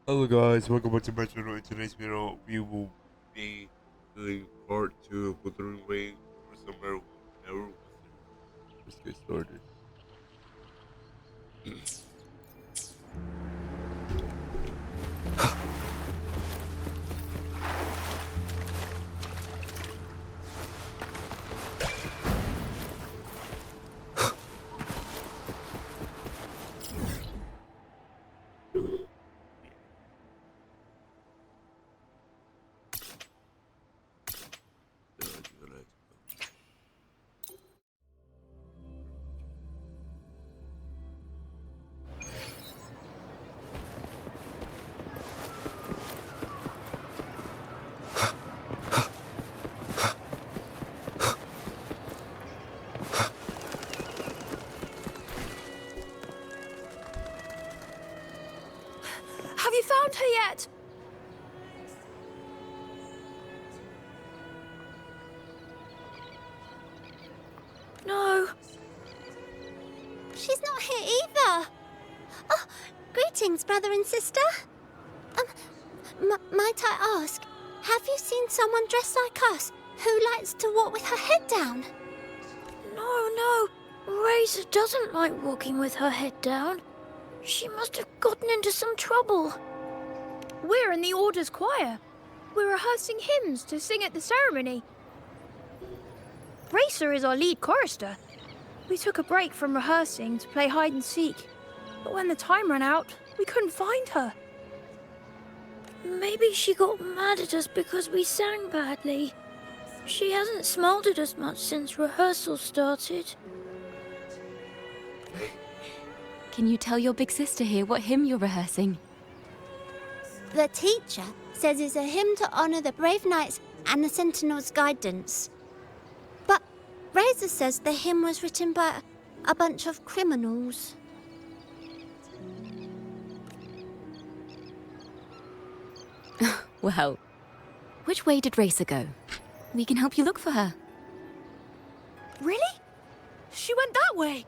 Hello guys, welcome back to my channel. In today's video, we will be doing part 2 of Wuthering Wing for Summer Never Wither. Let's get started. Have you found her yet? No. She's not here either. Oh, greetings, brother and sister. Might I ask, have you seen someone dressed like us who likes to walk with her head down? No. Razor doesn't like walking with her head down. She must have gotten into some trouble. We're in the Order's choir. We're rehearsing hymns to sing at the ceremony. Racer is our lead chorister. We took a break from rehearsing to play hide and seek, but when the time ran out, we couldn't find her. Maybe she got mad at us because we sang badly. She hasn't smiled at us much since rehearsal started. Can you tell your big sister here what hymn you're rehearsing? The teacher says it's a hymn to honor the brave knights and the sentinel's guidance. But Razor says the hymn was written by a bunch of criminals. Well, which way did Racer go? We can help you look for her. Really? She went that way.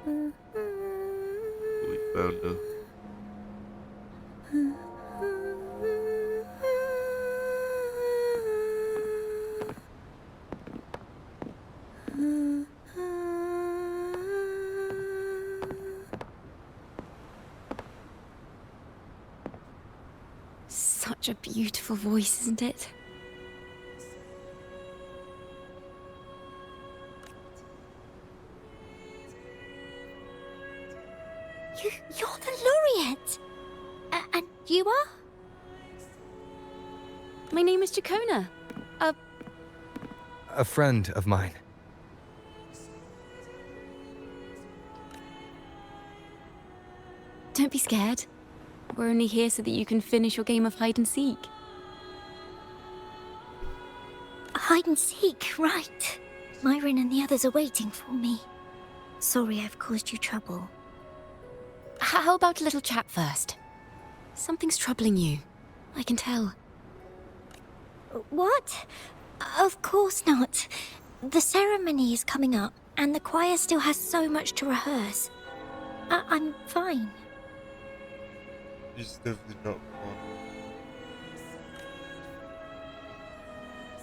We found her. Such a beautiful voice, isn't it? You're the laureate. And you are? My name is Jacona. A friend of mine. Don't be scared. We're only here so that you can finish your game of hide and seek. Hide and seek, right. Myron and the others are waiting for me. Sorry I've caused you trouble. How about a little chat first? Something's troubling you. I can tell. What? Of course not. The ceremony is coming up, and the choir still has so much to rehearse. I'm fine. She's definitely not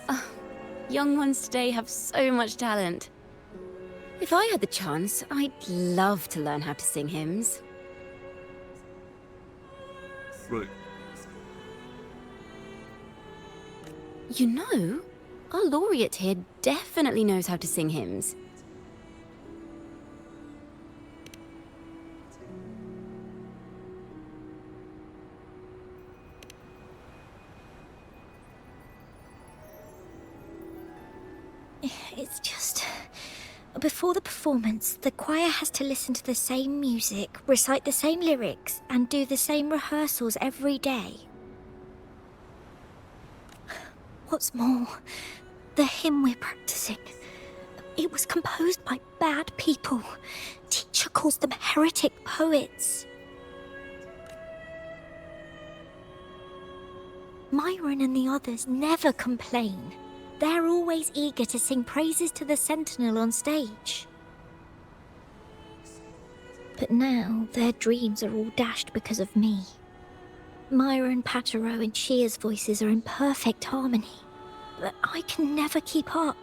fun. Young ones today have so much talent. If I had the chance, I'd love to learn how to sing hymns. Right. You know, our laureate here definitely knows how to sing hymns. It's just... Before the performance, the choir has to listen to the same music, recite the same lyrics, and do the same rehearsals every day. What's more, the hymn we're practicing, it was composed by bad people. Teacher calls them heretic poets. Myron and the others never complain. They're always eager to sing praises to the Sentinel on stage. But now their dreams are all dashed because of me. Myron, Patero, and Shear's voices are in perfect harmony, but I can never keep up.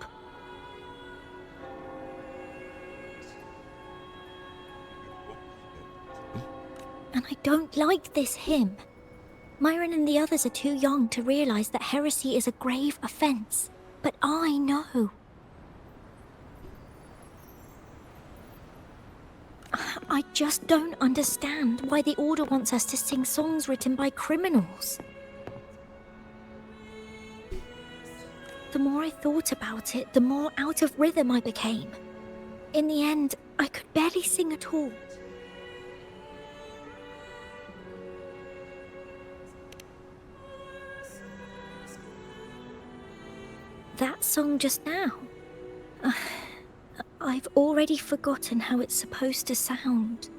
And I don't like this hymn. Myron and the others are too young to realize that heresy is a grave offense, but I know. I just don't understand why the Order wants us to sing songs written by criminals. The more I thought about it, the more out of rhythm I became. In the end, I could barely sing at all. That song just now. I've already forgotten how it's supposed to sound.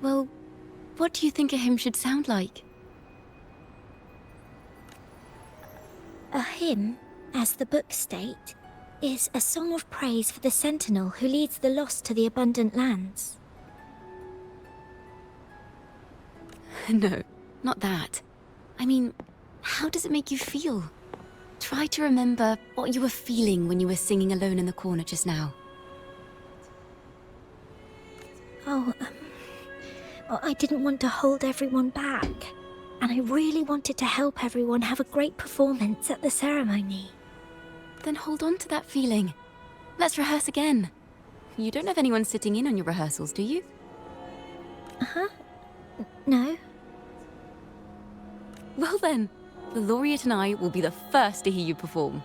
Well, what do you think a hymn should sound like? A hymn, as the books state, is a song of praise for the Sentinel who leads the lost to the abundant lands. No, not that. I mean, how does it make you feel? Try to remember what you were feeling when you were singing alone in the corner just now. Well, I didn't want to hold everyone back, and I really wanted to help everyone have a great performance at the ceremony. Then hold on to that feeling. Let's rehearse again. You don't have anyone sitting in on your rehearsals, do you? No? Well then, the laureate and I will be the first to hear you perform.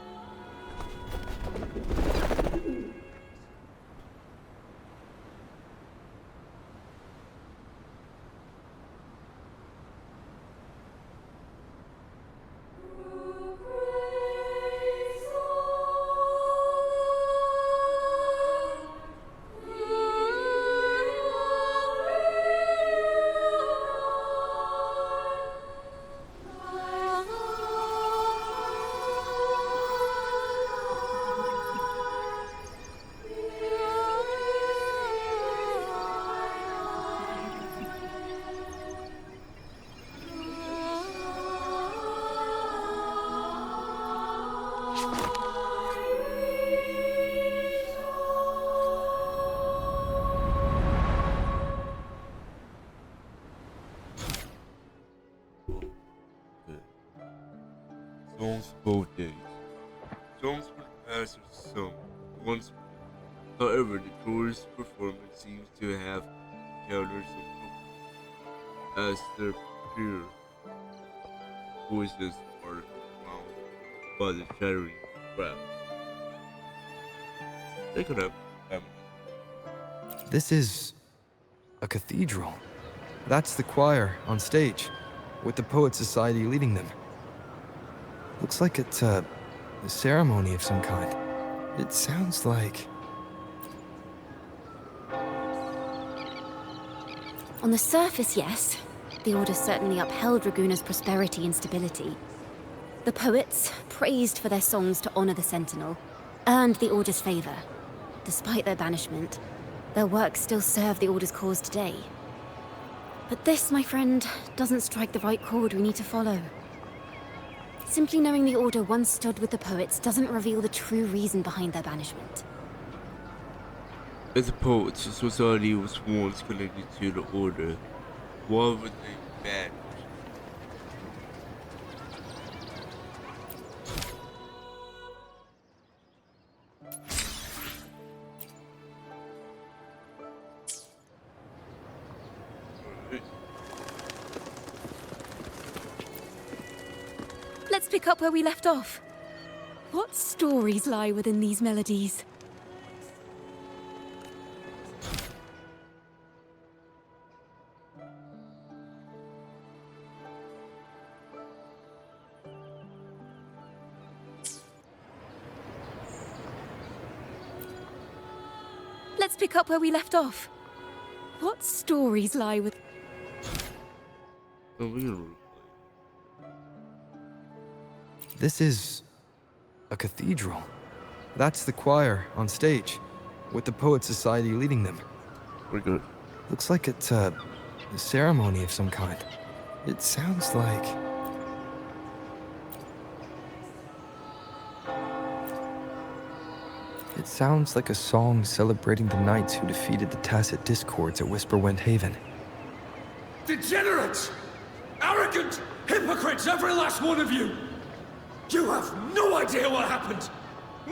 Songs both days. Songs for the past are sung once more. However, the tourist performance seems to have encountered some trouble, as their pure voices are drowned by the chattering crowd. They could have This is a cathedral. That's the choir on stage, with the Poet Society leading them. Looks like it's a ceremony of some kind. It sounds like... On the surface, yes. The Order certainly upheld Raguna's prosperity and stability. The poets, praised for their songs to honor the Sentinel, earned the Order's favor. Despite their banishment, their works still serve the Order's cause today. But this, my friend, doesn't strike the right chord we need to follow. Simply knowing the Order once stood with the poets doesn't reveal the true reason behind their banishment. As a poet, society was once connected to the Order. Why would they banish? Let's pick up where we left off. What stories lie within these melodies? let's pick up where we left off. What stories lie with... So we're gonna replay. This is a cathedral. That's the choir on stage, with the Poet Society leading them. We're good. Looks like it's a ceremony of some kind. It sounds like... It sounds like a song celebrating the knights who defeated the Tacit Discords at Whisperwind Haven. Degenerates! Arrogant hypocrites, every last one of you! You have no idea what happened!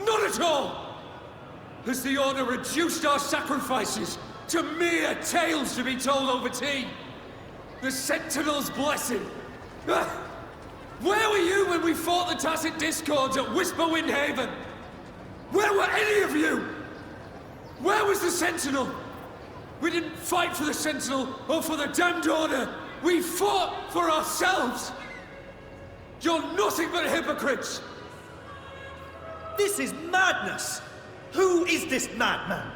Not at all! Has the Order reduced our sacrifices to mere tales to be told over tea? The Sentinel's blessing! Ah! Where were you when we fought the Tacit Discords at Whisperwind Haven? Where were any of you? Where was the Sentinel? We didn't fight for the Sentinel or for the damned Order. We fought for ourselves. You're nothing but hypocrites. This is madness! Who is this madman?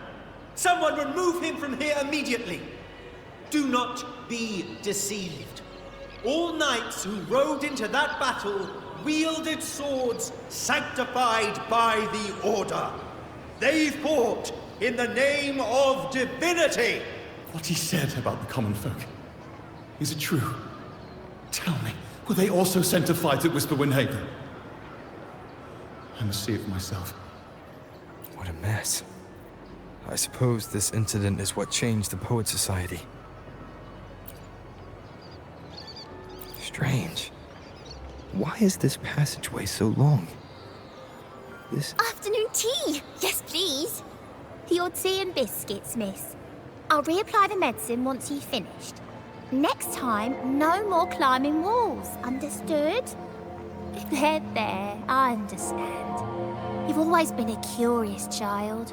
Someone remove him from here immediately. Do not be deceived. All knights who rode into that battle wielded swords sanctified by the Order. They fought in the name of divinity. What he said about the common folk, is it true? Tell me, were they also sent to fight at Whisperwind Haven? I must see it for myself. What a mess. I suppose this incident is what changed the Poet Society. Strange. Why is this passageway so long? This... Afternoon tea! Yes, please. Your tea and biscuits, miss. I'll reapply the medicine once you've finished. Next time, no more climbing walls. Understood? There, I understand. You've always been a curious child.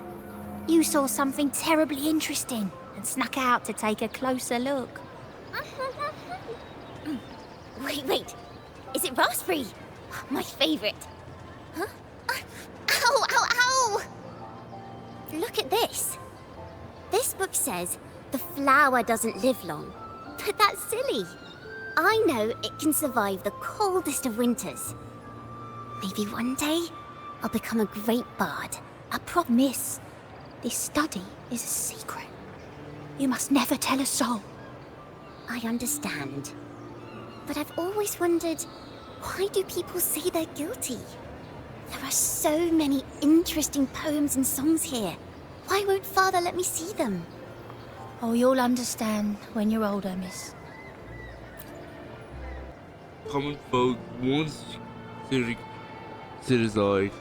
You saw something terribly interesting and snuck out to take a closer look. Wait. Is it raspberry? My favorite. Huh? Ow! Look at this. This book says the flower doesn't live long. But that's silly. I know it can survive the coldest of winters. Maybe one day I'll become a great bard. I promise. This study is a secret. You must never tell a soul. I understand. But I've always wondered, why do people say they're guilty? There are so many interesting poems and songs here. Why won't Father let me see them? Oh, you'll understand when you're older, miss. Common folk once criticized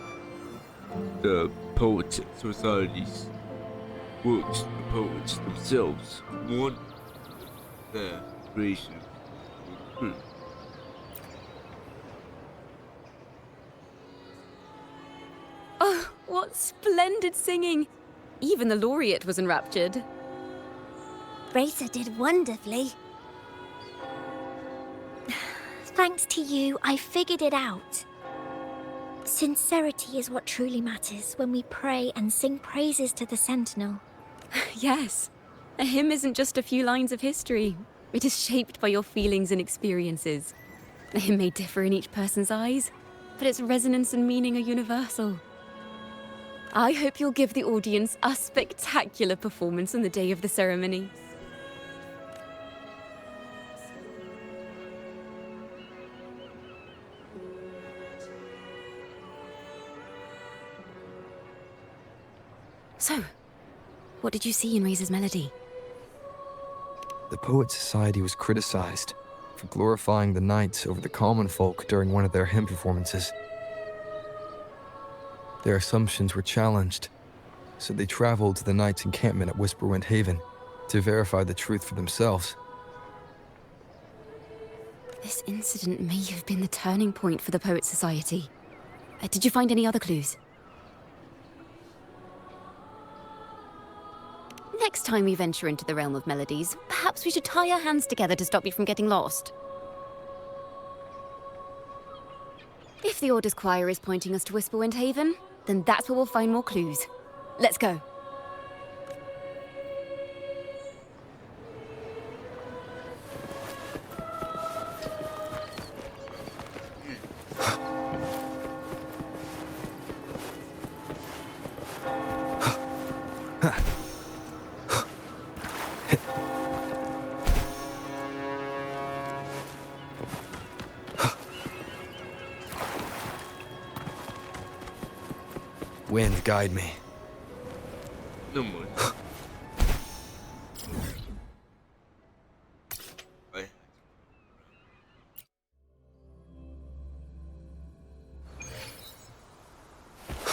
the Poet Society's works. The poets themselves want their creation to be true. Oh, what splendid singing! Even the laureate was enraptured. Razor did wonderfully. Thanks to you, I figured it out. Sincerity is what truly matters when we pray and sing praises to the Sentinel. Yes, a hymn isn't just a few lines of history. It is shaped by your feelings and experiences. A hymn may differ in each person's eyes, but its resonance and meaning are universal. I hope you'll give the audience a spectacular performance on the day of the ceremony. So, what did you see in Razor's melody? The Poet Society was criticized for glorifying the knights over the common folk during one of their hymn performances. Their assumptions were challenged, so they traveled to the knights' encampment at Whisperwind Haven to verify the truth for themselves. This incident may have been the turning point for the Poet Society. Did you find any other clues? Next time we venture into the realm of melodies, perhaps we should tie our hands together to stop you from getting lost. If the Order's choir is pointing us to Whisperwind Haven, then that's where we'll find more clues. Let's go. Wind, guide me. No more. I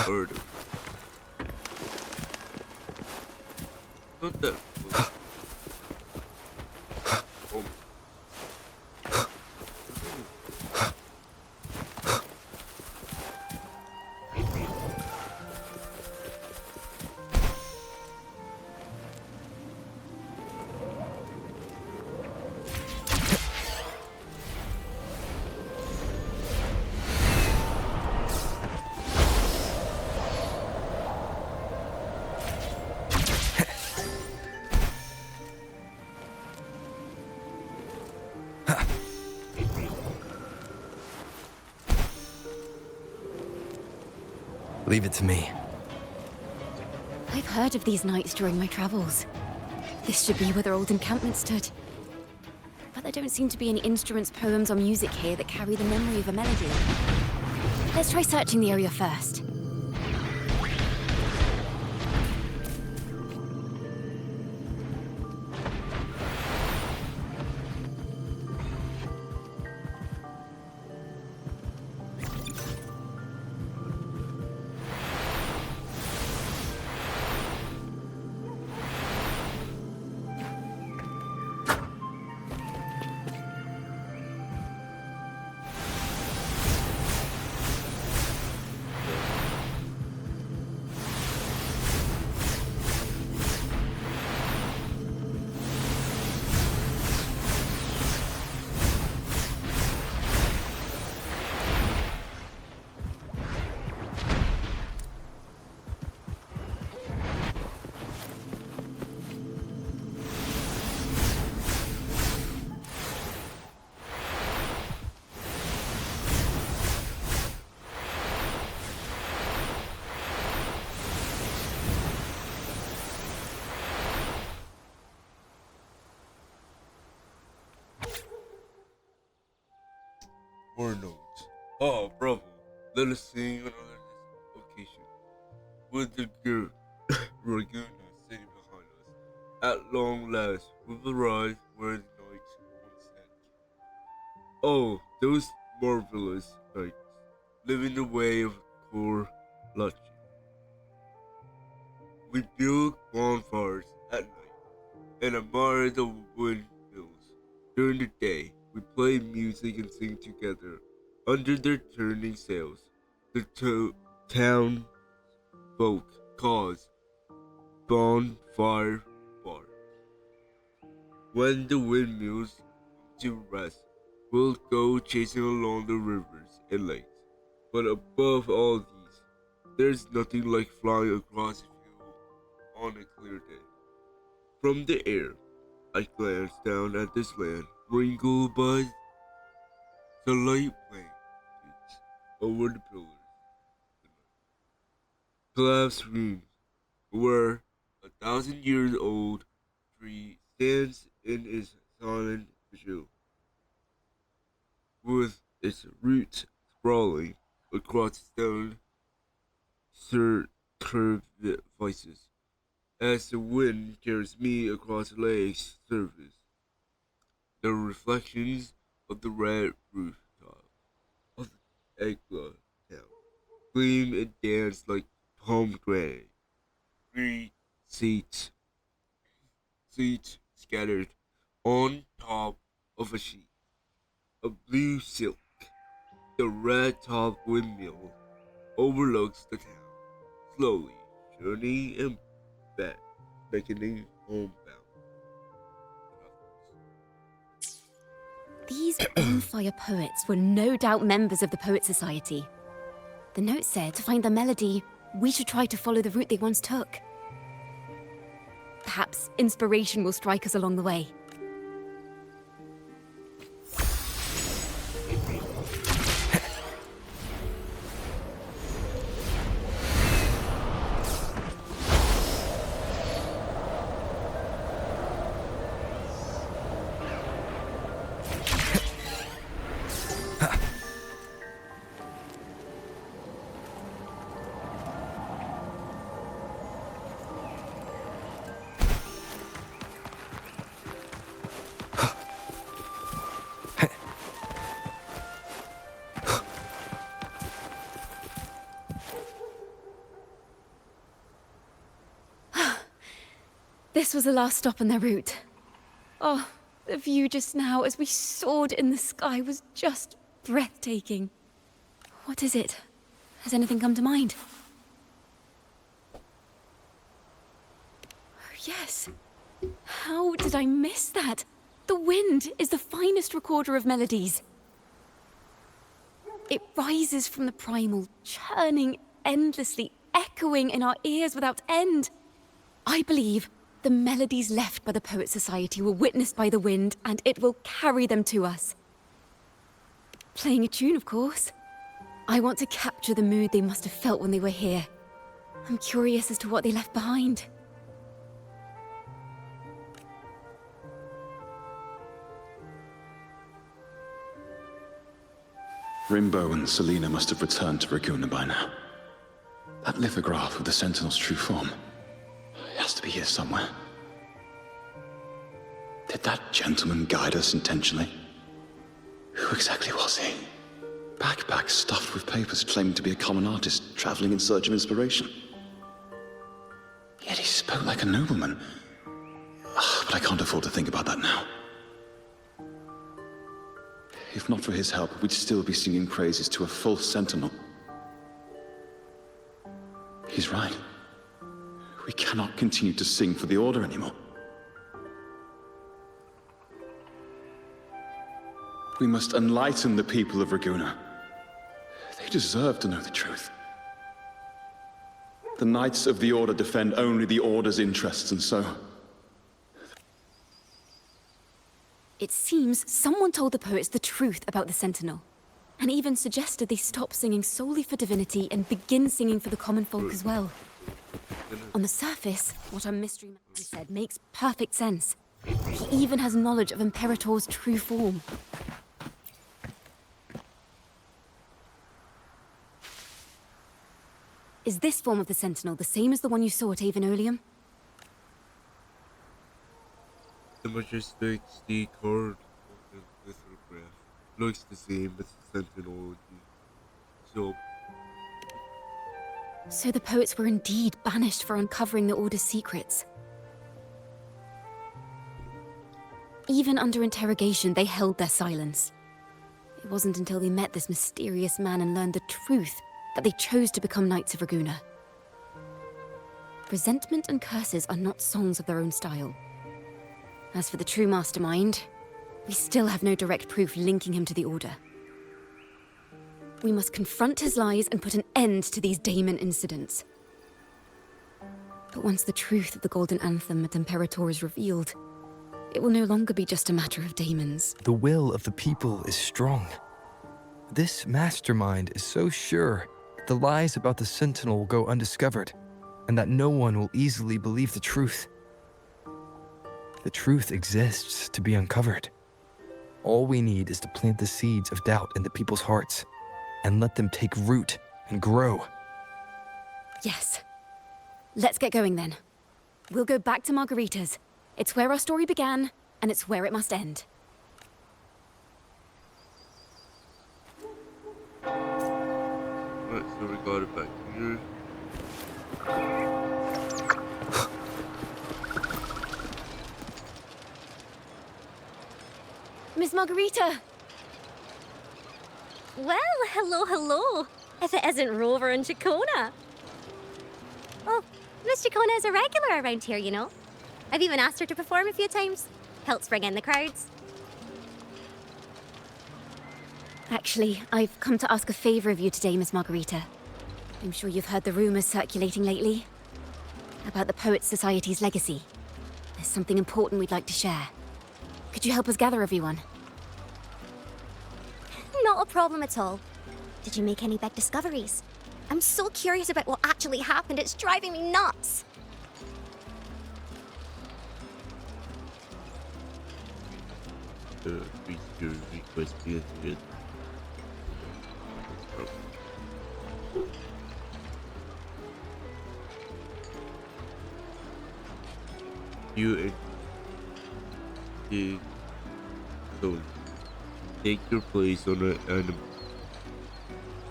heard of it. Not that close. Oh. Leave it to me. I've heard of these nights during my travels. This should be where their old encampment stood. But there don't seem to be any instruments, poems, or music here that carry the memory of a melody. Let's try searching the area first. More notes. Oh, bravo. Let us sing on another occasion. With the girl Raguna sitting behind us. At long last, we've arrived where the nights once ended. Oh, those marvelous nights, living the way of poor luxury. We build bonfires at night and admire the windmills. During the day, we play music and sing together under their turning sails. The town folk calls bonfire bar. When the windmills come to rest, we'll go chasing along the rivers and lakes. But above all these, there's nothing like flying across a field on a clear day. From the air, I glance down at this land, wrinkled by the light playing over the pillars. Collapsed rooms where 1,000-year-old tree stands in its silent vigil, with its roots sprawling across stone crevices. As the wind carries me across the lake's surface, the reflections of the red rooftop of the Egla town gleam and dance like pomegranate. Green seeds scattered on top of a sheet of blue silk. The red top windmill overlooks the town, slowly turning and beckoning homebound. These bonfire poets were no doubt members of the Poet Society. The note said to find the melody, we should try to follow the route they once took. Perhaps inspiration will strike us along the way. this was the last stop on their route. Oh, the view just now as we soared in the sky was just breathtaking. What is it? Has anything come to mind? Oh, yes. How did I miss that? The wind is the finest recorder of melodies. It rises from the primal, churning endlessly, echoing in our ears without end. I believe the melodies left by the Poet Society were witnessed by the wind, and it will carry them to us. Playing a tune, of course. I want to capture the mood they must have felt when they were here. I'm curious as to what they left behind. Rimbo and Selena must have returned to Raguna by now. That lithograph of the Sentinel's true form. It has to be here somewhere. Did that gentleman guide us intentionally? Who exactly was he? Backpack stuffed with papers claiming to be a common artist traveling in search of inspiration. Yet he spoke like a nobleman. But I can't afford to think about that now. If not for his help, we'd still be singing praises to a false sentinel. He's right. We cannot continue to sing for the Order anymore. We must enlighten the people of Raguna. They deserve to know the truth. The Knights of the Order defend only the Order's interests, and so... It seems someone told the poets the truth about the Sentinel, and even suggested they stop singing solely for divinity and begin singing for the common folk as well. On the surface, what our mystery man said makes perfect sense. He even has knowledge of Imperator's true form. Is this form of the Sentinel the same as the one you saw at Avenolium? The majestic steed card of the lithograph looks the same as the Sentinel. So the poets were indeed banished for uncovering the Order's secrets. Even under interrogation, they held their silence. It wasn't until they met this mysterious man and learned the truth that they chose to become Knights of Raguna. Resentment and curses are not songs of their own style. As for the true mastermind, we still have no direct proof linking him to the Order. We must confront his lies and put an end to these Daemon incidents. But once the truth of the Golden Anthem at Imperator is revealed, it will no longer be just a matter of daemons. The will of the people is strong. This mastermind is so sure that the lies about the Sentinel will go undiscovered, and that no one will easily believe the truth. The truth exists to be uncovered. All we need is to plant the seeds of doubt in the people's hearts, and let them take root and grow. Yes. Let's get going then. We'll go back to Margarita's. It's where our story began, and it's where it must end. Right, so we got it back here. Miss Margarita! Well, hello. If it isn't Rover and Chacona. Oh, Miss Chacona is a regular around here, you know. I've even asked her to perform a few times. Helps bring in the crowds. Actually, I've come to ask a favor of you today, Miss Margarita. I'm sure you've heard the rumors circulating lately about the Poets Society's legacy. There's something important we'd like to share. Could you help us gather everyone? Not a problem at all. Did you make any big discoveries? I'm so curious about what actually happened. It's driving me nuts. Feature request be admitted. You so take your place on an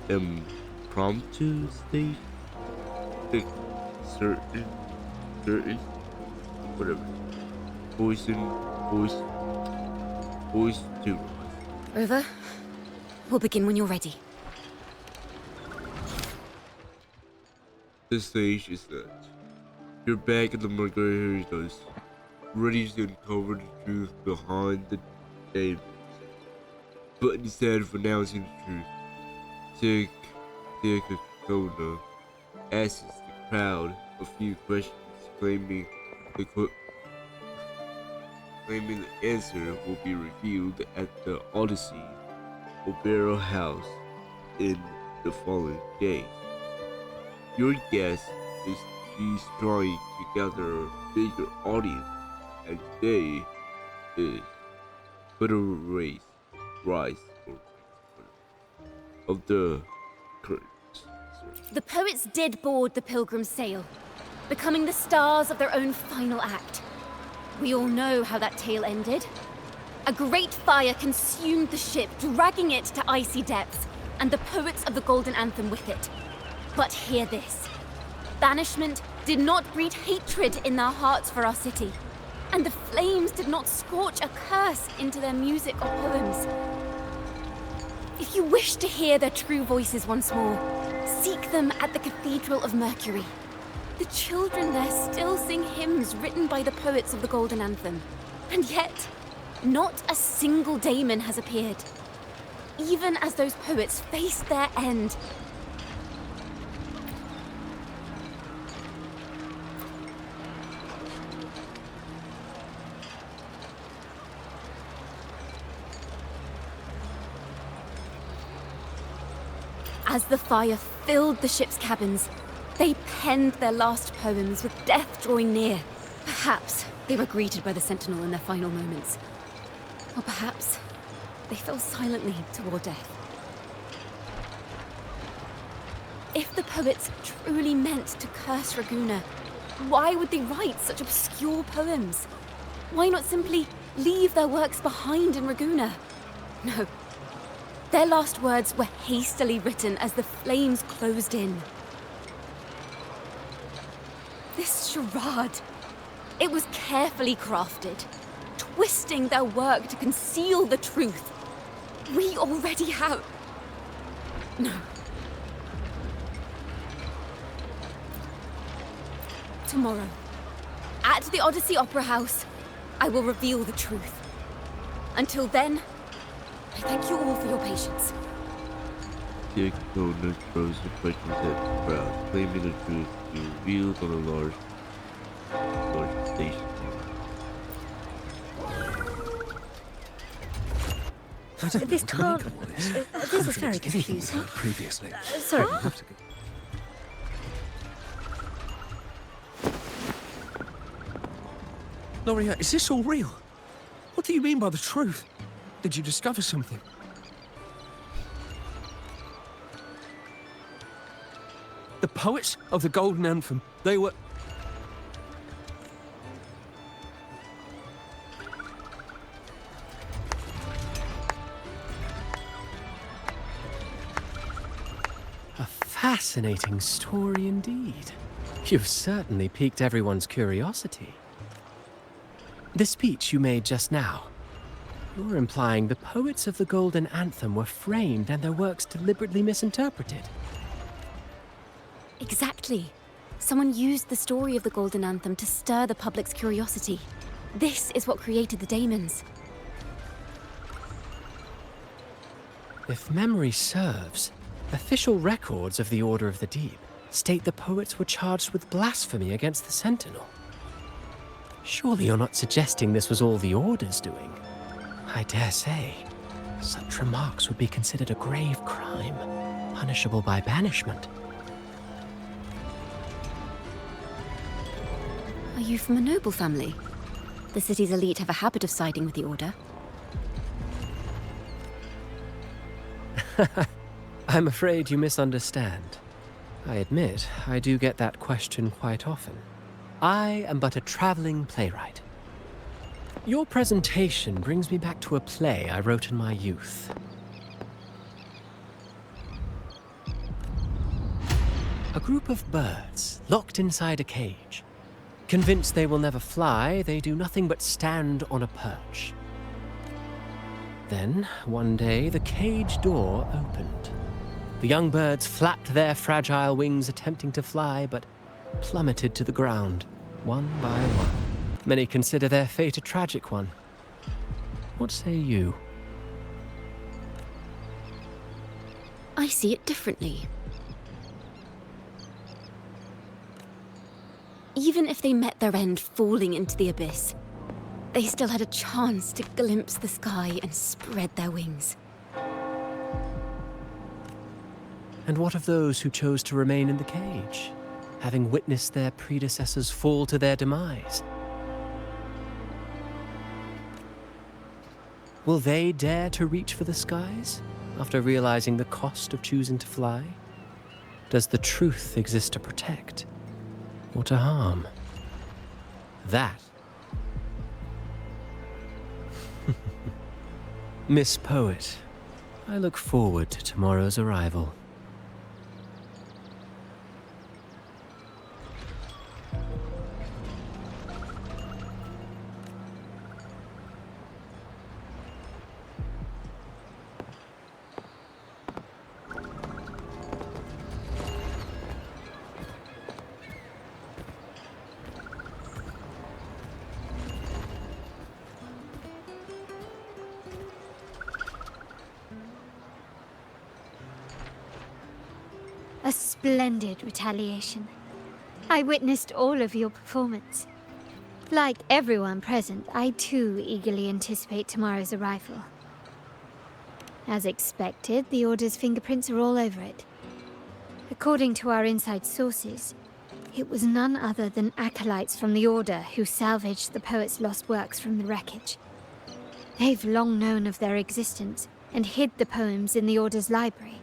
impromptu stage. Certain whatever. Poison, to rise. Rover, we'll begin when you're ready. The stage is set. You're back at the Margaritas, ready to uncover the truth behind the names. But instead of announcing the truth, Coca-Cola asks the crowd a few questions, claiming the answer will be revealed at the Odyssey Opera House in the following days. Your guess is she's trying to gather a bigger audience, and today is but a rise of the curtains. The poets did board the Pilgrim's sail, becoming the stars of their own final act. We all know how that tale ended. A great fire consumed the ship, dragging it to icy depths, and the poets of the Golden Anthem with it. But hear this. Banishment did not breed hatred in their hearts for our city, and the flames did not scorch a curse into their music or poems. If you wish to hear their true voices once more, seek them at the Cathedral of Mercury. The children there still sing hymns written by the poets of the Golden Anthem. And yet, not a single daemon has appeared. Even as those poets faced their end. As the fire filled the ship's cabins, they penned their last poems with death drawing near. Perhaps they were greeted by the Sentinel in their final moments. Or perhaps they fell silently toward death. If the poets truly meant to curse Ragusa, why would they write such obscure poems? Why not simply leave their works behind in Ragusa? No. Their last words were hastily written as the flames closed in. This charade, it was carefully crafted, twisting their work to conceal the truth. We already have... No. Tomorrow, at the Odyssey Opera House, I will reveal the truth. Until then, I thank you all for your patience. Coca-Cola throws the questions at the crowd, claiming the truth to be revealed on a large station. This can't... This is very confusing. Previously. Sorry. Loria, is this all real? What do you mean by the truth? Did you discover something? The poets of the Golden Anthem, they were... A fascinating story indeed. You've certainly piqued everyone's curiosity. The speech you made just now, you're implying the poets of the Golden Anthem were framed and their works deliberately misinterpreted. Exactly. Someone used the story of the Golden Anthem to stir the public's curiosity. This is what created the daemons. If memory serves, official records of the Order of the Deep state the poets were charged with blasphemy against the Sentinel. Surely you're not suggesting this was all the Order's doing? I dare say, such remarks would be considered a grave crime, punishable by banishment. Are you from a noble family? The city's elite have a habit of siding with the Order. I'm afraid you misunderstand. I admit, I do get that question quite often. I am but a traveling playwright. Your presentation brings me back to a play I wrote in my youth. A group of birds, locked inside a cage, Convinced they will never fly, they do nothing but stand on a perch. Then, one day, the cage door opened. The young birds flapped their fragile wings, attempting to fly, but plummeted to the ground, one by one. Many consider their fate a tragic one. What say you? I see it differently. Even if they met their end falling into the abyss, they still had a chance to glimpse the sky and spread their wings. And what of those who chose to remain in the cage, having witnessed their predecessors fall to their demise? Will they dare to reach for the skies after realizing the cost of choosing to fly? Does the truth exist to protect or to harm? That. Miss Poet, I look forward to tomorrow's arrival. A splendid retaliation. I witnessed all of your performance. Like everyone present, I too eagerly anticipate tomorrow's arrival. As expected, the Order's fingerprints are all over it. According to our inside sources, it was none other than acolytes from the Order who salvaged the poet's lost works from the wreckage. They've long known of their existence and hid the poems in the Order's library.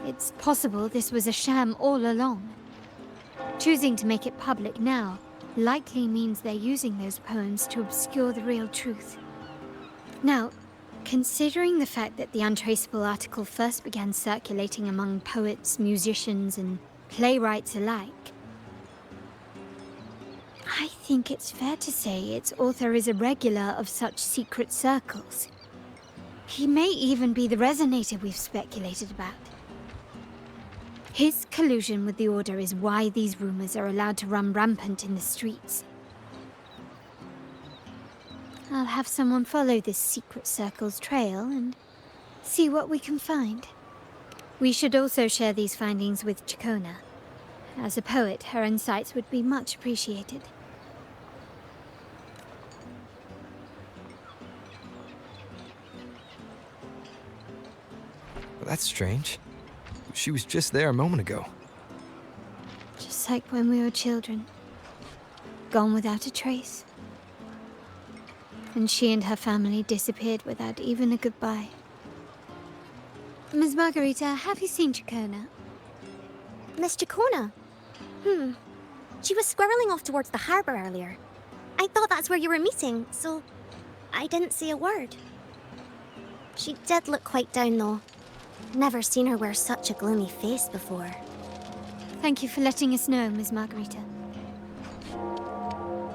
It's possible this was a sham all along. Choosing to make it public now likely means they're using those poems to obscure the real truth. Now, considering the fact that the untraceable article first began circulating among poets, musicians, and playwrights alike, I think it's fair to say its author is a regular of such secret circles. He may even be the resonator we've speculated about. His collusion with the Order is why these rumors are allowed to run rampant in the streets. I'll have someone follow this secret circle's trail and see what we can find. We should also share these findings with Chacona. As a poet, her insights would be much appreciated. Well, that's strange. She was just there a moment ago. Just like when we were children. Gone without a trace. And she and her family disappeared without even a goodbye. Ms. Margarita, have you seen Chacona? Miss Chacona? She was squirreling off towards the harbour earlier. I thought that's where you were meeting, so I didn't say a word. She did look quite down, though. Never seen her wear such a gloomy face before. Thank you for letting us know, Ms. Margarita.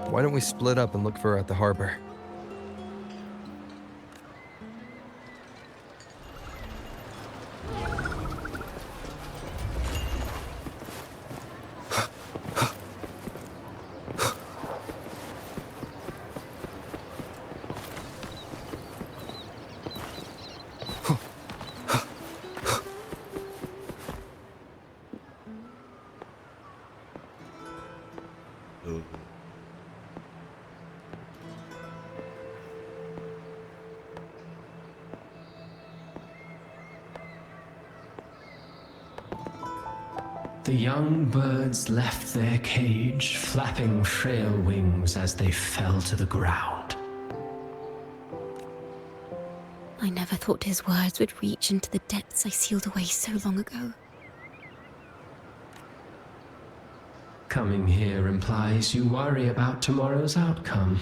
Why don't we split up and look for her at the harbor? The young birds left their cage, flapping frail wings as they fell to the ground. I never thought his words would reach into the depths I sealed away so long ago. Coming here implies you worry about tomorrow's outcome.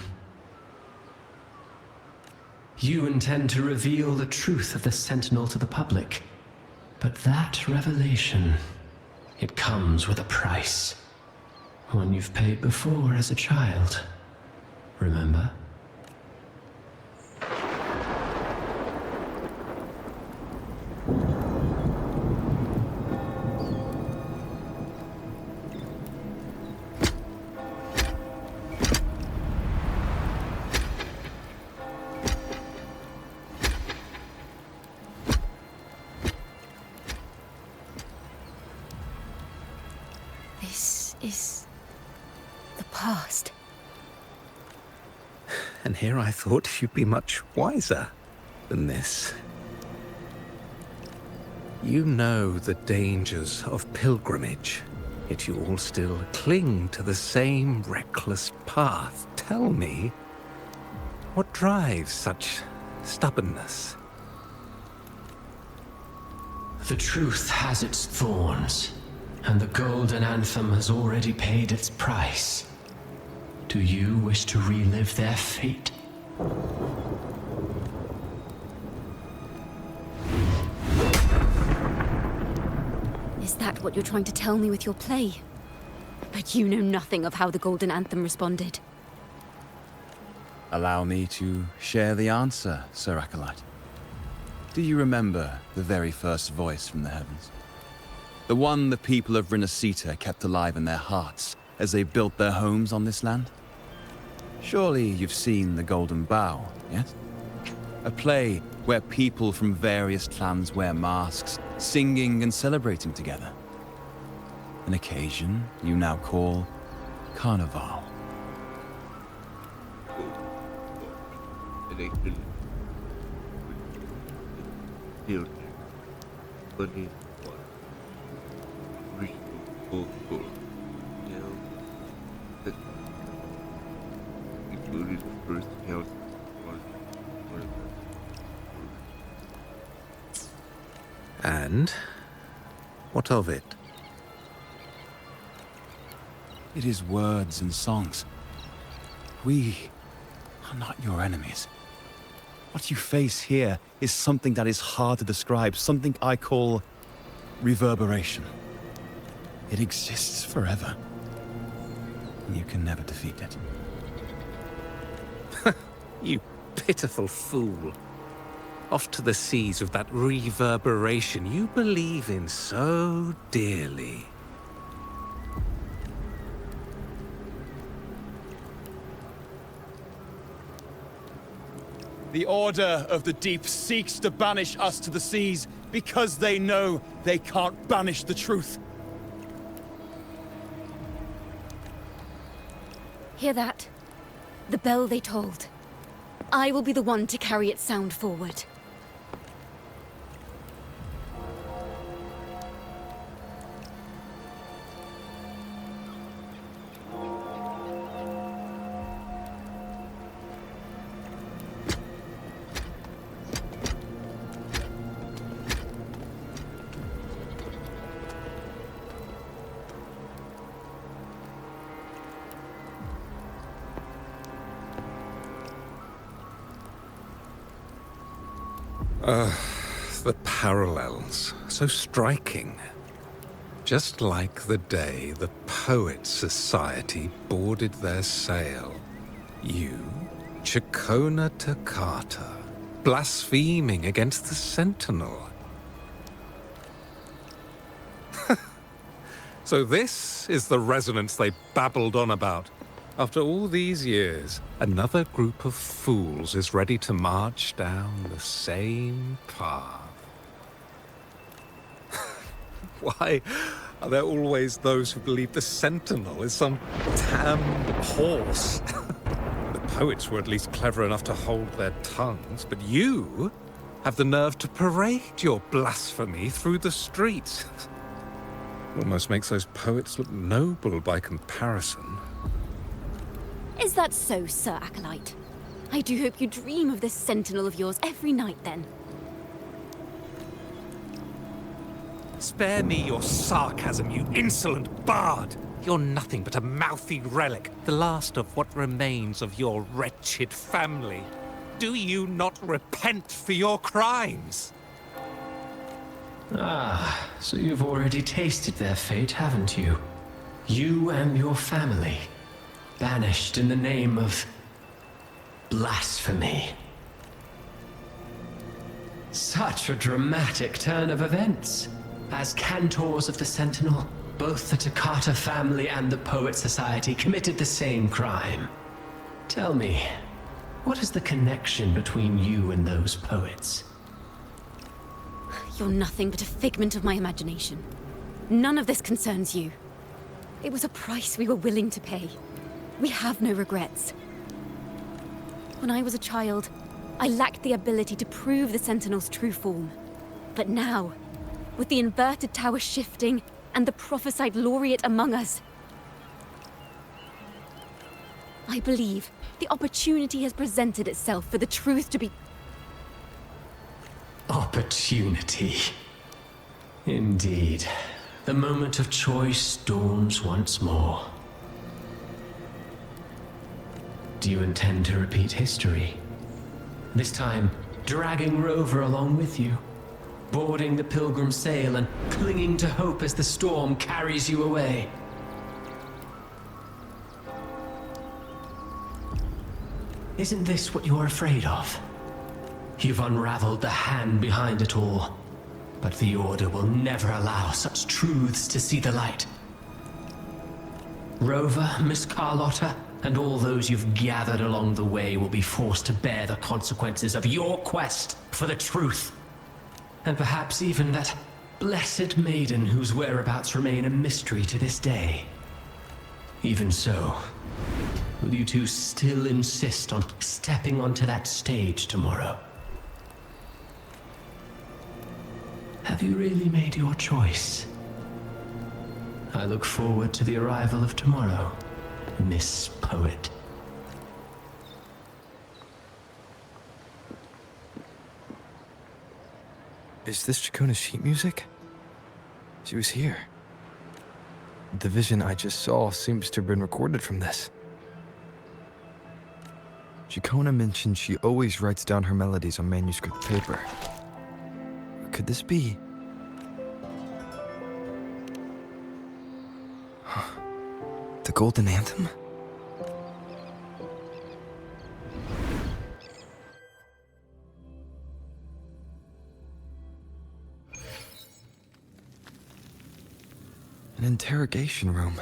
You intend to reveal the truth of the Sentinel to the public, but that revelation, it comes with a price. One you've paid before as a child. Remember? This is the past. And here I thought you'd be much wiser than this. You know the dangers of pilgrimage, yet you all still cling to the same reckless path. Tell me, what drives such stubbornness? The truth has its thorns, and the golden anthem has already paid its price. Do you wish to relive their fate? Is that what you're trying to tell me with your play? But you know nothing of how the golden anthem responded. Allow me to share the answer, Sir Acolyte. Do you remember the very first voice from the heavens? The one the people of Rinascita kept alive in their hearts as they built their homes on this land? Surely you've seen The Golden Bough, yes? A play where people from various clans wear masks, singing and celebrating together. An occasion you now call Carnival. Including the first council. And what of it? It is words and songs. We are not your enemies. What you face here is something that is hard to describe, something I call reverberation. It exists forever, and you can never defeat it. You pitiful fool. Off to the seas with that reverberation you believe in so dearly. The Order of the Deep seeks to banish us to the seas because they know they can't banish the truth. Hear that? The bell they tolled. I will be the one to carry its sound forward. The parallels, so striking. Just like the day the Poets Society boarded their sail. You, Chacona Takata, blaspheming against the Sentinel. So this is the resonance they babbled on about. After all these years, another group of fools is ready to march down the same path. Why are there always those who believe the Sentinel is some damned horse? The poets were at least clever enough to hold their tongues, but you have the nerve to parade your blasphemy through the streets. Almost makes those poets look noble by comparison. Is that so, Sir Acolyte? I do hope you dream of this sentinel of yours every night, then. Spare me your sarcasm, you insolent bard! You're nothing but a mouthy relic, the last of what remains of your wretched family. Do you not repent for your crimes? Ah, so you've already tasted their fate, haven't you? You and your family, banished in the name of blasphemy. Such a dramatic turn of events. As cantors of the Sentinel, both the Takata family and the Poet Society committed the same crime. Tell me, what is the connection between you and those poets? You're nothing but a figment of my imagination. None of this concerns you. It was a price we were willing to pay. We have no regrets. When I was a child, I lacked the ability to prove the Sentinel's true form. But now, with the inverted tower shifting and the prophesied laureate among us, I believe the opportunity has presented itself for the truth to be... Opportunity. Indeed. The moment of choice dawns once more. Do you intend to repeat history? This time, dragging Rover along with you, boarding the Pilgrim sail and clinging to hope as the storm carries you away. Isn't this what you're afraid of? You've unraveled the hand behind it all, but the Order will never allow such truths to see the light. Rover, Miss Carlotta, and all those you've gathered along the way will be forced to bear the consequences of your quest for the truth. And perhaps even that blessed maiden whose whereabouts remain a mystery to this day. Even so, will you two still insist on stepping onto that stage tomorrow? Have you really made your choice? I look forward to the arrival of tomorrow, Miss Poet. Is this Chacona's sheet music? She was here. The vision I just saw seems to have been recorded from this. Chacona mentioned she always writes down her melodies on manuscript paper. Could this be? The Golden Anthem? An interrogation room.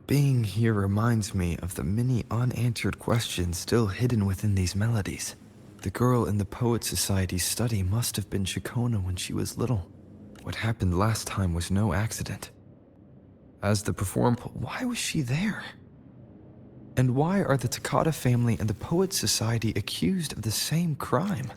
Being here reminds me of the many unanswered questions still hidden within these melodies. The girl in the Poet Society's study must have been Chacona when she was little. What happened last time was no accident. As the why was she there? And why are the Takata family and the Poet Society accused of the same crime?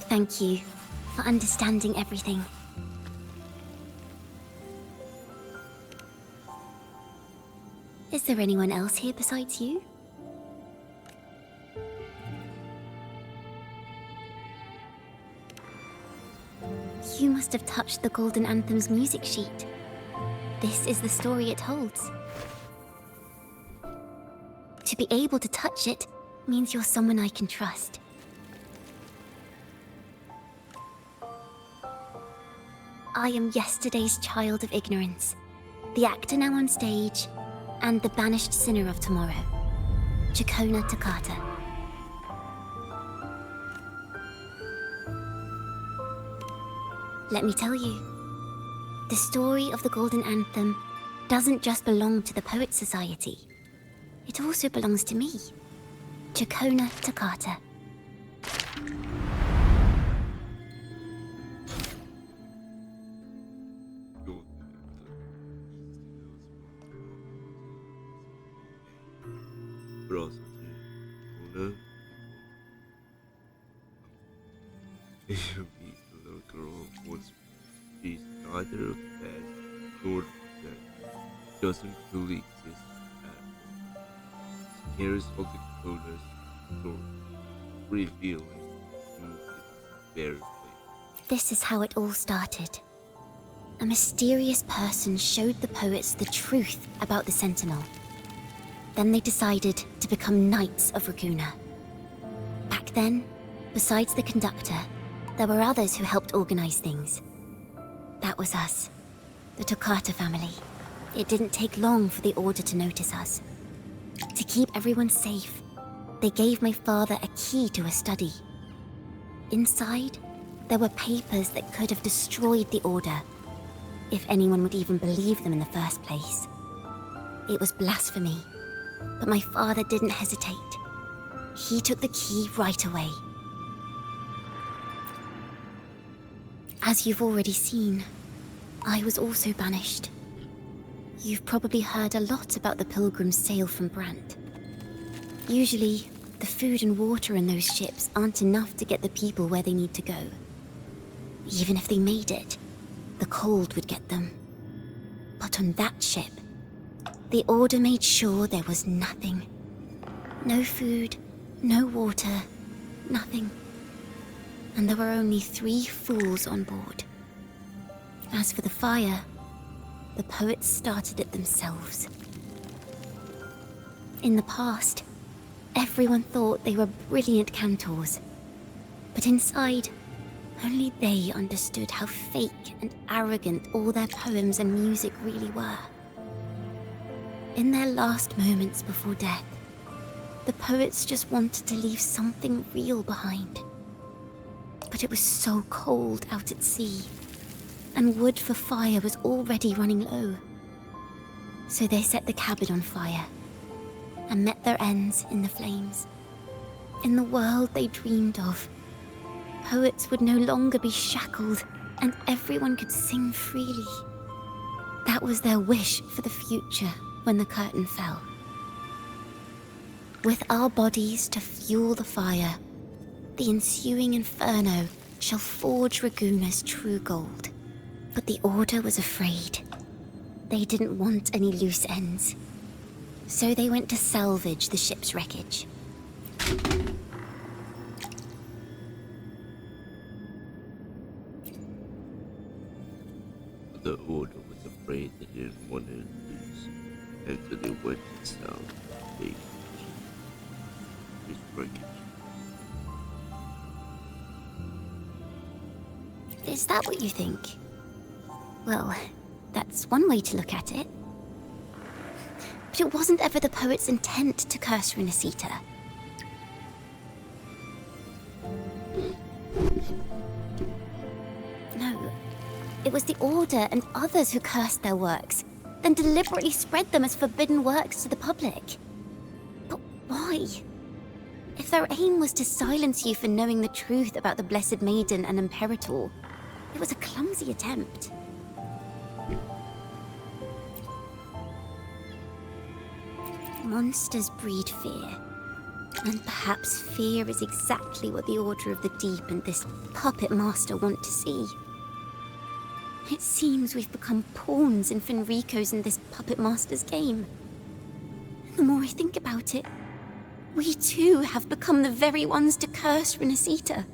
Thank you for understanding everything. Is there anyone else here besides you? You must have touched the Golden Anthem's music sheet. This is the story it holds. To be able to touch it means you're someone I can trust. I am yesterday's child of ignorance, the actor now on stage, and the banished sinner of tomorrow, Chacona Takata. Let me tell you, the story of the Golden Anthem doesn't just belong to the Poet Society. It also belongs to me, Chacona Takata. You meet the little girl once she's neither of the past nor the present. Doesn't truly exist at all. Here's all the Dakota's story, revealing who is very place. This is how it all started. a mysterious person showed the poets the truth about the Sentinel. Then they decided to become Knights of Raguna. Back then, besides the conductor, there were others who helped organize things. That was us, the Toccata family. It didn't take long for the Order to notice us. To keep everyone safe, they gave my father a key to a study. Inside, there were papers that could have destroyed the Order, if anyone would even believe them in the first place. It was blasphemy, but my father didn't hesitate. He took the key right away. As you've already seen, I was also banished. You've probably heard a lot about the pilgrims' sail from Brant. Usually, the food and water in those ships aren't enough to get the people where they need to go. Even if they made it, the cold would get them. But on that ship, the Order made sure there was nothing. No food, no water, nothing. And there were only 3 fools on board. As for the fire, the poets started it themselves. In the past, everyone thought they were brilliant cantors. But inside, only they understood how fake and arrogant all their poems and music really were. In their last moments before death, the poets just wanted to leave something real behind. But it was so cold out at sea, and wood for fire was already running low. So they set the cabin on fire, and met their ends in the flames. In the world they dreamed of, poets would no longer be shackled, and everyone could sing freely. That was their wish for the future when the curtain fell. With our bodies to fuel the fire, the ensuing inferno shall forge Raguna's true gold. But the Order was afraid. They didn't want any loose ends. So they went to salvage the ship's wreckage. The Order was afraid they didn't want to lose, and so they went to salvage his wreckage. Is that what you think? Well, that's one way to look at it. But it wasn't ever the poet's intent to curse Renacita. No, it was the Order and others who cursed their works, then deliberately spread them as forbidden works to the public. But why? If their aim was to silence you for knowing the truth about the Blessed Maiden and Imperator, it was a clumsy attempt. Monsters breed fear. And perhaps fear is exactly what the Order of the Deep and this puppet master want to see. It seems we've become pawns in Fenrico's and this puppet master's game. The more I think about it, we too have become the very ones to curse Renacita.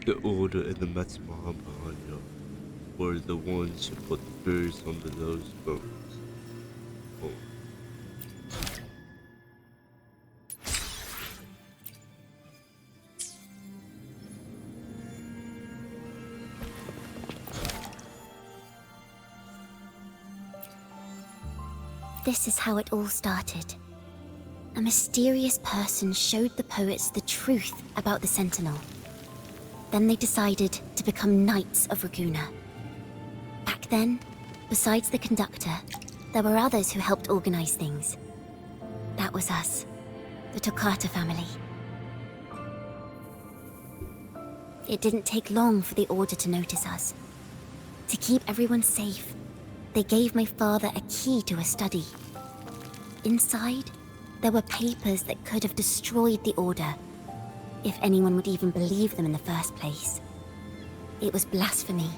The Order and the Matsumaha were the ones who put the curse on those bones. Oh. This is how it all started. A mysterious person showed the poets the truth about the Sentinel. Then they decided to become Knights of Raguna. Back then, besides the conductor, there were others who helped organize things. That was us, the Toccata family. It didn't take long for the Order to notice us. To keep everyone safe, they gave my father a key to a study. Inside, there were papers that could have destroyed the Order, if anyone would even believe them in the first place. It was blasphemy,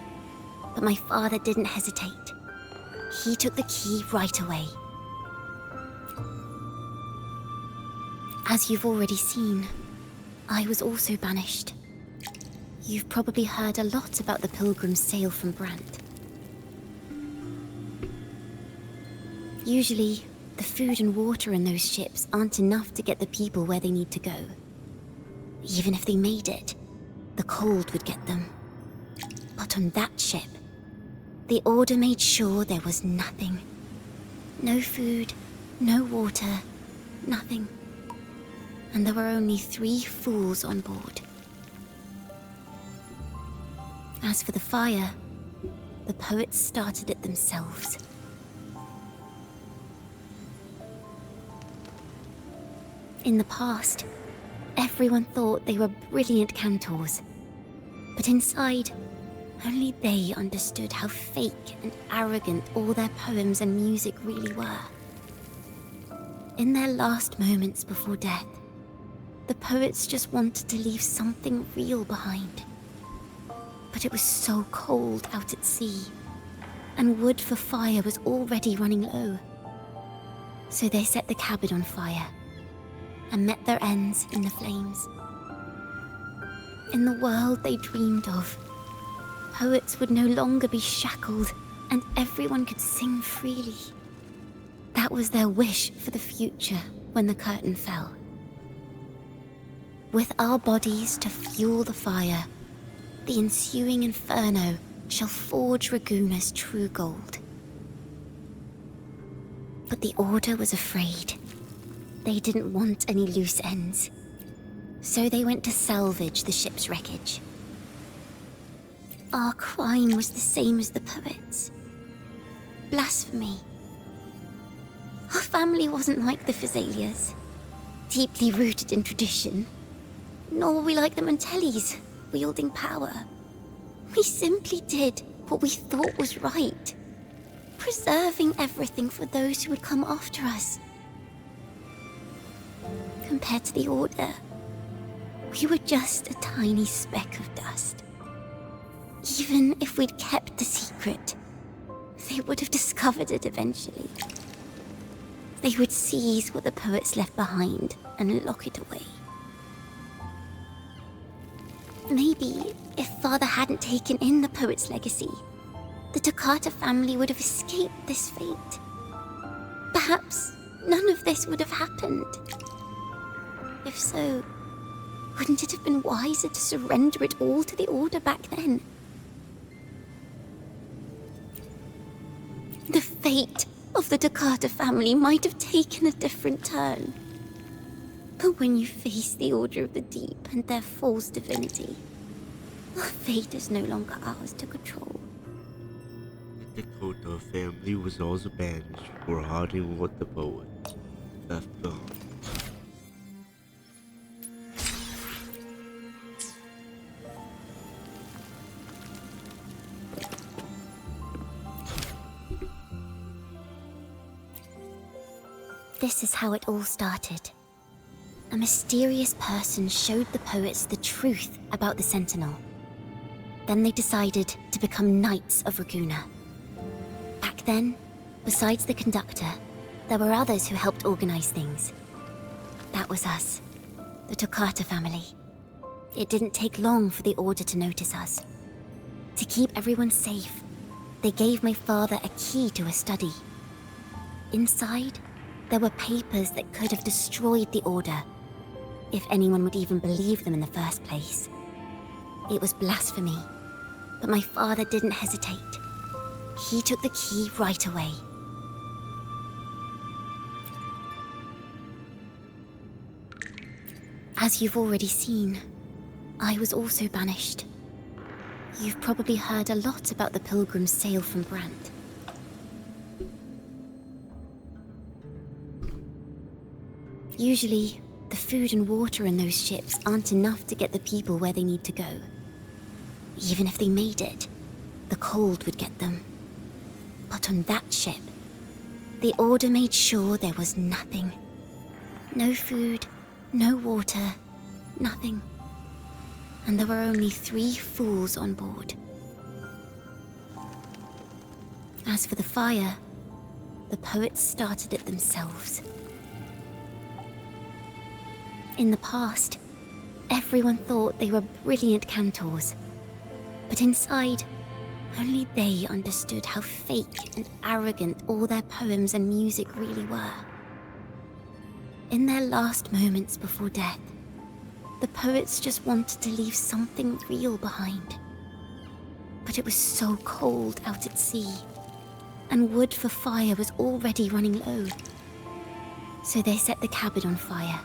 but my father didn't hesitate. He took the key right away. As you've already seen, I was also banished. You've probably heard a lot about the pilgrims' sail from Brant. Usually, the food and water in those ships aren't enough to get the people where they need to go. Even if they made it, the cold would get them. But on that ship, the Order made sure there was nothing. No food, no water, nothing. And there were only 3 fools on board. As for the fire, the poets started it themselves. In the past, everyone thought they were brilliant cantors. But inside, only they understood how fake and arrogant all their poems and music really were. In their last moments before death, the poets just wanted to leave something real behind. But it was so cold out at sea, and wood for fire was already running low. So they set the cabin on fire, and met their ends in the flames. In the world they dreamed of, poets would no longer be shackled, and everyone could sing freely. That was their wish for the future when the curtain fell. With our bodies to fuel the fire, the ensuing inferno shall forge Raguna's true gold. But the Order was afraid. They didn't want any loose ends. So they went to salvage the ship's wreckage. Our crime was the same as the poets. Blasphemy. Our family wasn't like the Physalias, deeply rooted in tradition. Nor were we like the Mantellis, wielding power. We simply did what we thought was right, preserving everything for those who would come after us. Compared to the Order, we were just a tiny speck of dust. Even if we'd kept the secret, they would have discovered it eventually. They would seize what the poets left behind and lock it away. Maybe if Father hadn't taken in the poet's legacy, the Toccata family would have escaped this fate. Perhaps none of this would have happened. If so, wouldn't it have been wiser to surrender it all to the Order back then? The fate of the Toccata family might have taken a different turn. But when you face the Order of the Deep and their false divinity, our fate is no longer ours to control. The Dakota family was also banished for hiding what the poets left behind. This is how it all started. A mysterious person showed the poets the truth about the Sentinel. Then they decided to become Knights of Raguna. Back then, besides the conductor, there were others who helped organize things. That was us, the Toccata family. It didn't take long for the Order to notice us. To keep everyone safe, they gave my father a key to a study. Inside, there were papers that could have destroyed the Order, if anyone would even believe them in the first place. It was blasphemy, but my father didn't hesitate. He took the key right away. As you've already seen, I was also banished. You've probably heard a lot about the pilgrim's sail from Brant. Usually, the food and water in those ships aren't enough to get the people where they need to go. Even if they made it, the cold would get them. But on that ship, the Order made sure there was nothing. No food, no water, nothing. And there were only 3 fools on board. As for the fire, the poets started it themselves. In the past, everyone thought they were brilliant cantors. But inside, Only they understood how fake and arrogant all their poems and music really were. In their last moments before death, the poets just wanted to leave something real behind. But it was so cold out at sea, and wood for fire was already running low. So they set the cabin on fire,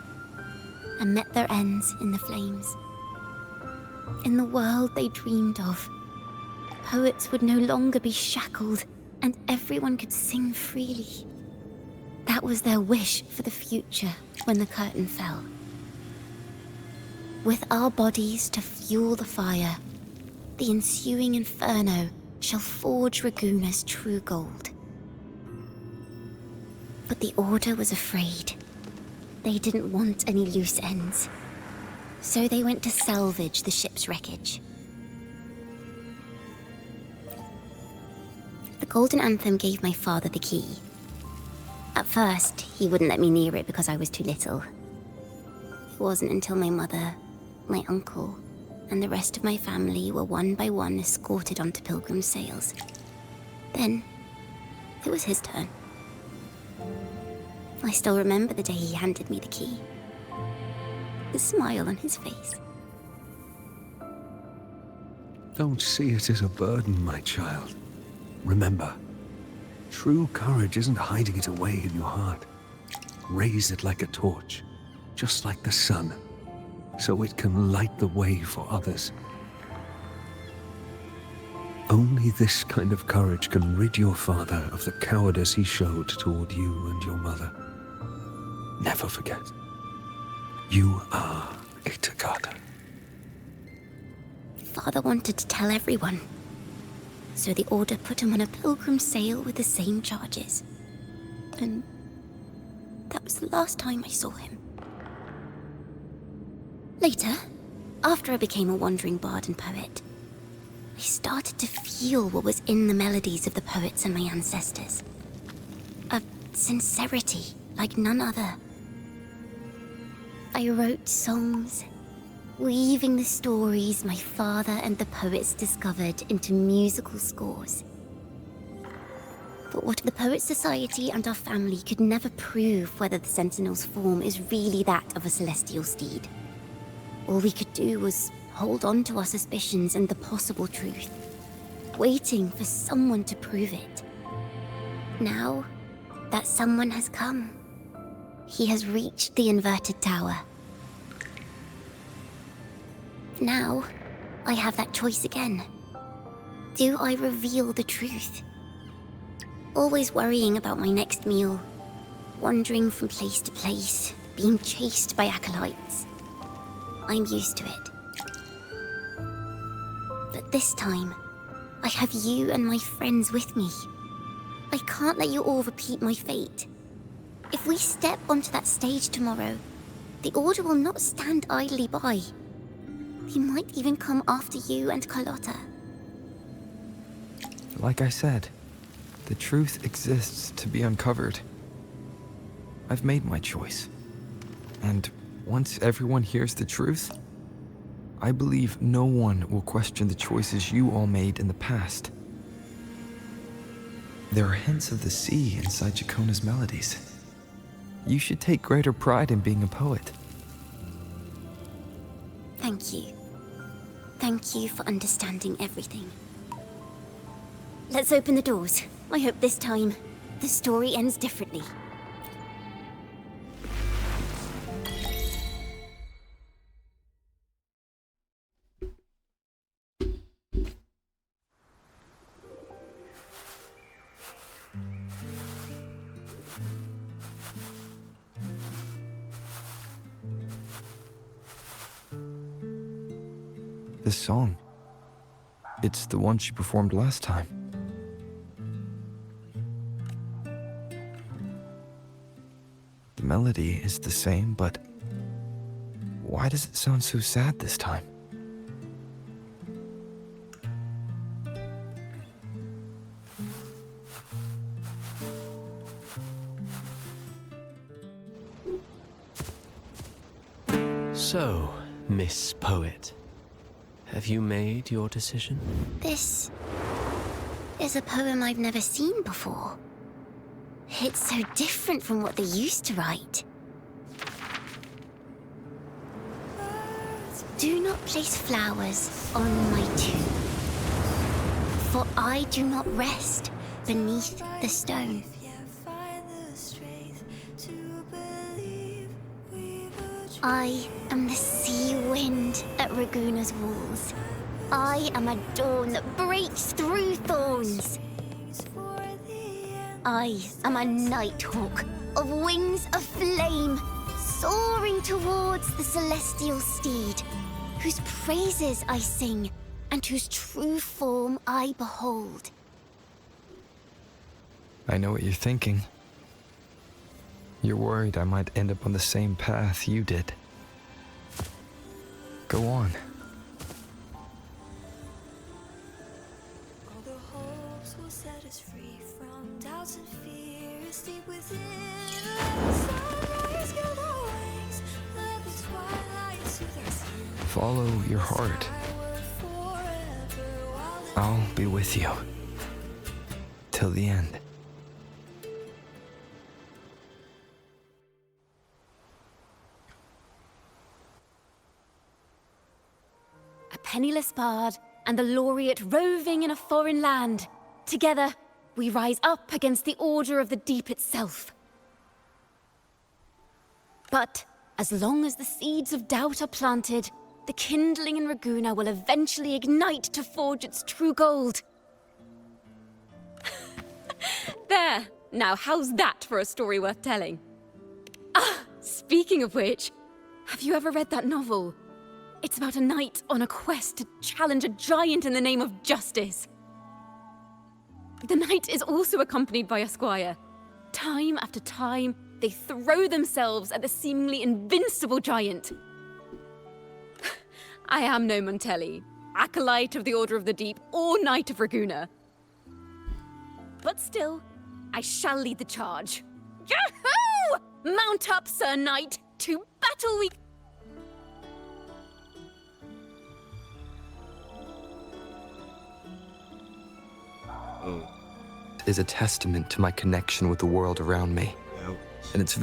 and met their ends in the flames. In the world they dreamed of, poets would no longer be shackled, and everyone could sing freely. That was their wish for the future when the curtain fell. With our bodies to fuel the fire, the ensuing inferno shall forge Raguna's true gold. But the Order was afraid. They didn't want any loose ends. So they went to salvage the ship's wreckage. The Golden Anthem gave my father the key. At first, he wouldn't let me near it because I was too little. It wasn't until my mother, my uncle, and the rest of my family were one by one escorted onto Pilgrim's sails. Then, it was his turn. I still remember the day he handed me the key. The smile on his face. Don't see it as a burden, my child. Remember, true courage isn't hiding it away in your heart. Raise it like a torch, just like the sun, so it can light the way for others. Only this kind of courage can rid your father of the cowardice he showed toward you and your mother. Never forget, you are a Takata. Father wanted to tell everyone. So the Order put him on a pilgrim sail with the same charges. And that was the last time I saw him. Later, after I became a wandering bard and poet, I started to feel what was in the melodies of the poets and my ancestors. A sincerity like none other. I wrote songs, weaving the stories my father and the poets discovered into musical scores. But what the Poet Society and our family could never prove whether the Sentinel's form is really that of a celestial steed. All we could do was hold on to our suspicions and the possible truth, waiting for someone to prove it. Now, that someone has come. He has reached the inverted tower. Now, I have that choice again. Do I reveal the truth? Always worrying about my next meal, wandering from place to place, being chased by acolytes. I'm used to it. But this time, I have you and my friends with me. I can't let you all repeat my fate. If we step onto that stage tomorrow, the Order will not stand idly by. They might even come after you and Carlotta. Like I said, the truth exists to be uncovered. I've made my choice. And once everyone hears the truth, I believe no one will question the choices you all made in the past. There are hints of the sea inside Jacona's melodies. You should take greater pride in being a poet. Thank you. Thank you for understanding everything. Let's open the doors. I hope this time, the story ends differently. This song, it's the one she performed last time. The melody is the same, but why does it sound so sad this time? So, Miss Poet, have you made your decision? This is a poem I've never seen before. It's so different from what they used to write. Do not place flowers on my tomb, for I do not rest beneath the stone. I am the sea wind at Raguna's walls. I am a dawn that breaks through thorns. I am a nighthawk of wings of flame, soaring towards the celestial steed, whose praises I sing and whose true form I behold. I know what you're thinking. You're worried I might end up on the same path you did. Go on. All the hopes will set us free from doubts and fears deep within. Let the sunrise gild our wings. Let the twilight soothe our skin. Follow your heart. I'll be with you. Till the end. A penniless bard and the laureate roving in a foreign land. Together, we rise up against the Order of the Deep itself. But as long as the seeds of doubt are planted, the kindling in Raguna will eventually ignite to forge its true gold. There! Now, how's that for a story worth telling? Ah, speaking of which, have you ever read that novel? It's about a knight on a quest to challenge a giant in the name of justice. The knight is also accompanied by a squire. Time after time, they throw themselves at the seemingly invincible giant. I am no Montelli, acolyte of the Order of the Deep, or Knight of Raguna. But still, I shall lead the charge. Yahoo! Mount up, Sir Knight, to battle we... Is a testament to my connection with the world around me. And it's